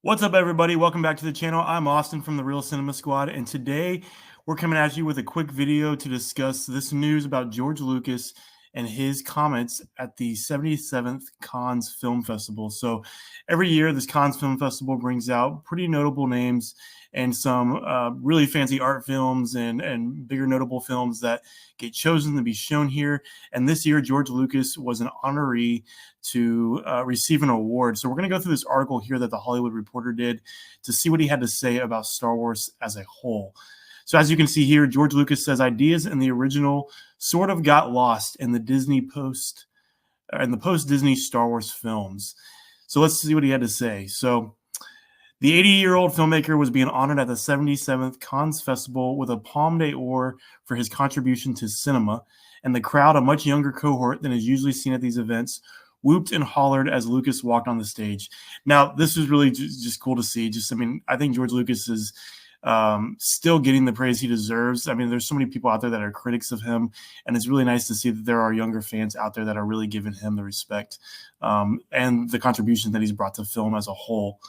What's up, everybody? Welcome back to the channel. I'm Austin from the Real Cinema Squad, and today we're coming at you with a quick video to discuss this news about George Lucas and his comments at the 77th Cannes Film Festival. So every year, this Cannes Film Festival brings out pretty notable names and some really fancy art films and bigger notable films that get chosen to be shown here. And this year, George Lucas was an honoree to receive an award. So we're going to go through this article here that the Hollywood Reporter did to see what he had to say about Star Wars as a whole. So as you can see here, George Lucas says ideas in the original sort of got lost in the post-Disney Star Wars films. So let's see what he had to say. So the 80-year-old filmmaker was being honored at the 77th Cannes Festival with a Palme d'Or for his contribution to cinema, and the crowd, a much younger cohort than is usually seen at these events, whooped and hollered as Lucas walked on the stage. Now, this is really just cool to see. I think George Lucas is still getting the praise he deserves. I mean, there's so many people out there that are critics of him, and it's really nice to see that there are younger fans out there that are really giving him the respect and the contribution that he's brought to film as a whole.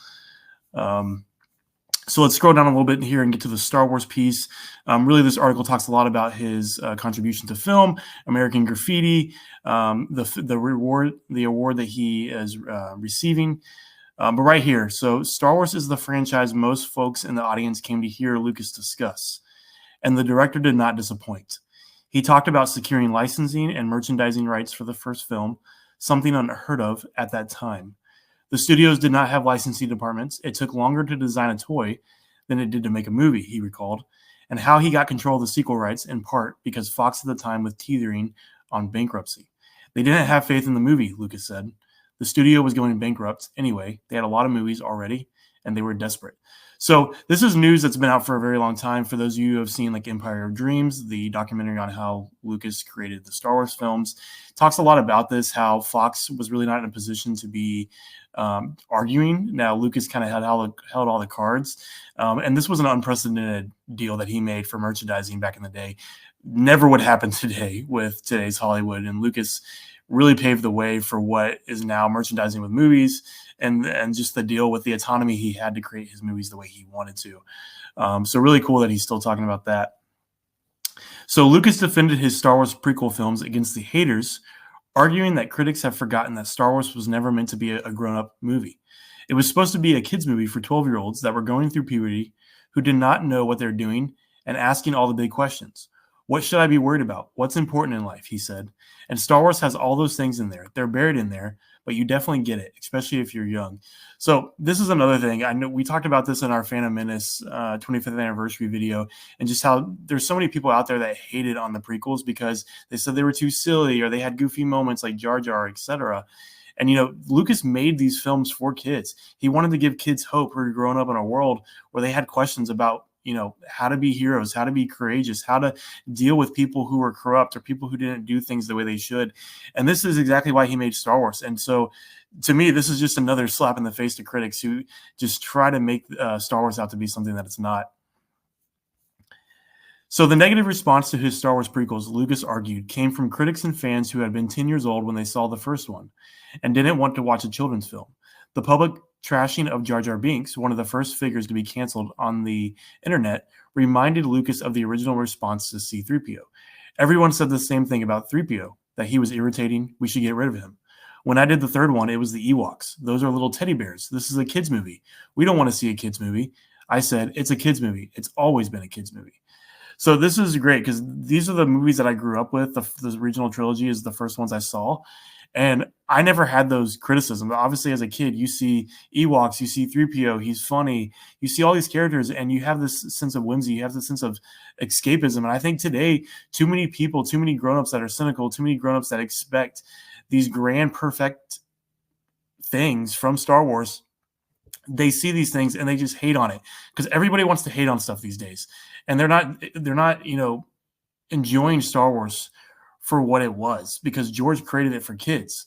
So let's scroll down a little bit here and get to the Star Wars piece. Really, this article talks a lot about his contribution to film, American Graffiti, the award that he is receiving. But right here, so Star Wars is the franchise most folks in the audience came to hear Lucas discuss, and the director did not disappoint. He talked about securing licensing and merchandising rights for the first film, something unheard of at that time. The studios did not have licensing departments. It took longer to design a toy than it did to make a movie, he recalled, and how he got control of the sequel rights in part because Fox at the time was teetering on bankruptcy. They didn't have faith in the movie, Lucas said. The studio was going bankrupt anyway. They had a lot of movies already, and they were desperate. So this is news that's been out for a very long time. For those of you who have seen like Empire of Dreams, the documentary on how Lucas created the Star Wars films, talks a lot about this, how Fox was really not in a position to be arguing. Now, Lucas kind of held all the cards. And this was an unprecedented deal that he made for merchandising back in the day. Never would happen today with today's Hollywood. And Lucas really paved the way for what is now merchandising with movies and just the deal with the autonomy he had to create his movies the way he wanted to. So really cool that he's still talking about that. So Lucas defended his Star Wars prequel films against the haters, arguing that critics have forgotten that Star Wars was never meant to be a grown-up movie. It was supposed to be a kids' movie for 12-year-olds that were going through puberty, who did not know what they're doing, and asking all the big questions. What should I be worried about? What's important in life? He said. And Star Wars has all those things in there. They're buried in there, but you definitely get it, especially if you're young. So this is another thing. I know we talked about this in our Phantom Menace 25th anniversary video, and just how there's so many people out there that hated on the prequels because they said they were too silly or they had goofy moments like Jar Jar, etc. And, Lucas made these films for kids. He wanted to give kids hope who are growing up in a world where they had questions about, how to be heroes, how to be courageous, how to deal with people who were corrupt or people who didn't do things the way they should. And this is exactly why he made Star Wars. And so to me, this is just another slap in the face to critics who just try to make Star Wars out to be something that it's not. So the negative response to his Star Wars prequels, Lucas argued, came from critics and fans who had been 10 years old when they saw the first one and didn't want to watch a children's film. The public trashing of Jar Jar Binks, one of the first figures to be canceled on the internet, reminded Lucas of the original response to C-3PO. Everyone said the same thing about 3PO, that he was irritating, we should get rid of him. When I did the third one, it was the Ewoks. Those are little teddy bears. This is a kid's movie. We don't want to see a kid's movie. I said, it's a kid's movie. It's always been a kid's movie. So this is great because these are the movies that I grew up with. The original trilogy is the first ones I saw. And I never had those criticisms. Obviously, as a kid, you see Ewoks, you see 3PO, he's funny. You see all these characters, and you have this sense of whimsy. You have this sense of escapism. And I think today, too many people, too many grown-ups that are cynical, too many grown-ups that expect these grand, perfect things from Star Wars, they see these things and they just hate on it because everybody wants to hate on stuff these days. And they're not, enjoying Star Wars for what it was because George created it for kids.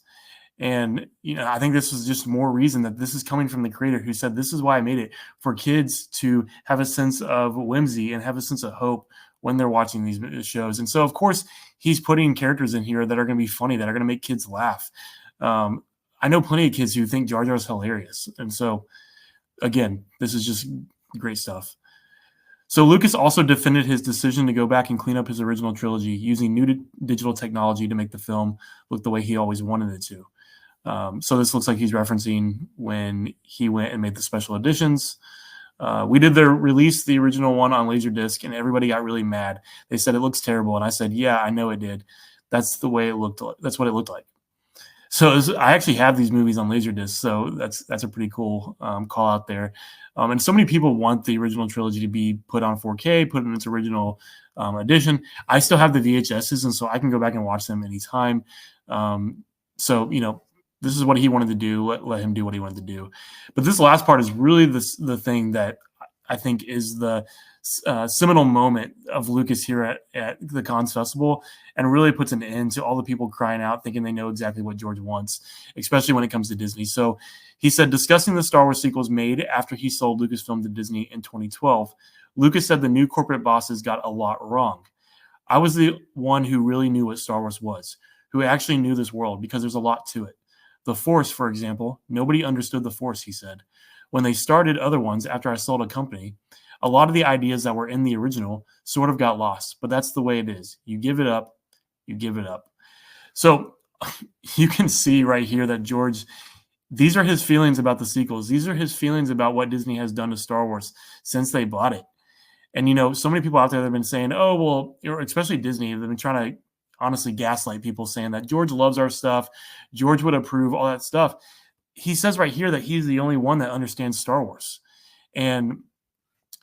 And, I think this is just more reason that this is coming from the creator who said, this is why I made it for kids to have a sense of whimsy and have a sense of hope when they're watching these shows. And so, of course, he's putting characters in here that are going to be funny, that are going to make kids laugh. I know plenty of kids who think Jar Jar is hilarious. And so Again, this is just great stuff. So Lucas also defended his decision to go back and clean up his original trilogy using new digital technology to make the film look the way he always wanted it to. So this looks like he's referencing when he went and made the special editions. We did release the original one on Laserdisc, and everybody got really mad. They said it looks terrible, and I said, "Yeah, I know it did. That's the way it looked. That's what it looked like." So I actually have these movies on Laserdisc, so that's a pretty cool call out there. And so many people want the original trilogy to be put on 4K, put in its original edition. I still have the VHSs, and so I can go back and watch them anytime. So this is what he wanted to do. Let him do what he wanted to do. But this last part is really the thing that I think is the seminal moment of Lucas here at the Cannes Festival, and really puts an end to all the people crying out thinking they know exactly what George wants, especially when it comes to Disney. So he said, discussing the Star Wars sequels made after he sold Lucasfilm to Disney in 2012, Lucas said the new corporate bosses got a lot wrong. I was the one who really knew what Star Wars was, who actually knew this world, because there's a lot to it. The Force, for example, nobody understood the Force, he said. When they started other ones after I sold a company, a lot of the ideas that were in the original sort of got lost, but that's the way it is. You give it up, you give it up. So you can see right here that George, these are his feelings about the sequels. These are his feelings about what Disney has done to Star Wars since they bought it. And, so many people out there that have been saying, oh, well, especially Disney, they've been trying to honestly gaslight people, saying that George loves our stuff, George would approve, all that stuff. He says right here that he's the only one that understands Star Wars. And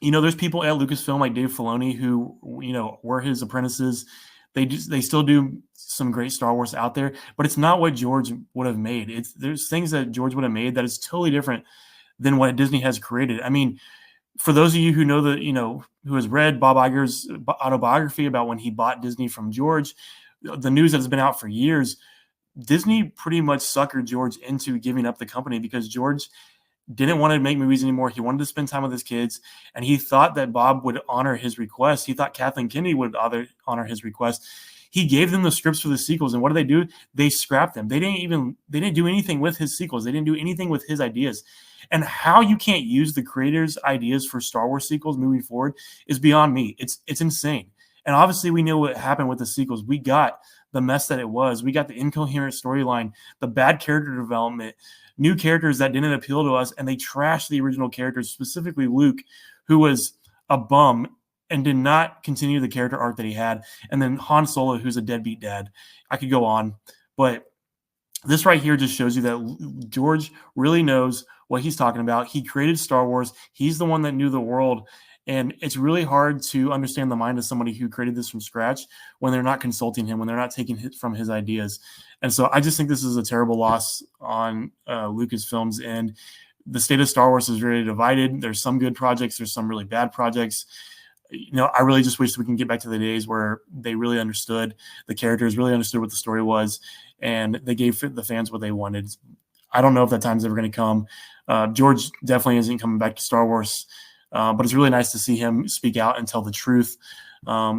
there's people at Lucasfilm like Dave Filoni who, were his apprentices. They still do some great Star Wars out there, but it's not what George would have made. There's things that George would have made that is totally different than what Disney has created. I mean, for those of you who know who has read Bob Iger's autobiography about when he bought Disney from George, the news that has been out for years, Disney pretty much suckered George into giving up the company because George didn't want to make movies anymore. He wanted to spend time with his kids, and he thought that Bob would honor his request. He thought Kathleen Kennedy would honor his request. He gave them the scripts for the sequels, and what did they do? They scrapped them. They didn't do anything with his sequels. They didn't do anything with his ideas. And how you can't use the creator's ideas for Star Wars sequels moving forward is beyond me. It's insane. And obviously, we know what happened with the sequels. We got the mess that it was. We got the incoherent storyline, the bad character development, new characters that didn't appeal to us, and they trashed the original characters, specifically Luke, who was a bum and did not continue the character arc that he had. And then Han Solo, who's a deadbeat dad. I could go on, but this right here just shows you that George really knows what he's talking about. He created Star Wars. He's the one that knew the world. And it's really hard to understand the mind of somebody who created this from scratch when they're not consulting him, when they're not taking from his ideas. And so I just think this is a terrible loss on Lucasfilm's end. The state of Star Wars is very divided. There's some good projects. There's some really bad projects. I really just wish we can get back to the days where they really understood the characters, really understood what the story was, and they gave the fans what they wanted. I don't know if that time's ever going to come. George definitely isn't coming back to Star Wars. But it's really nice to see him speak out and tell the truth,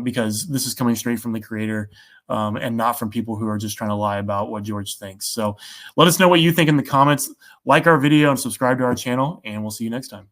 because this is coming straight from the creator and not from people who are just trying to lie about what George thinks. So let us know what you think in the comments. Like our video and subscribe to our channel, and we'll see you next time.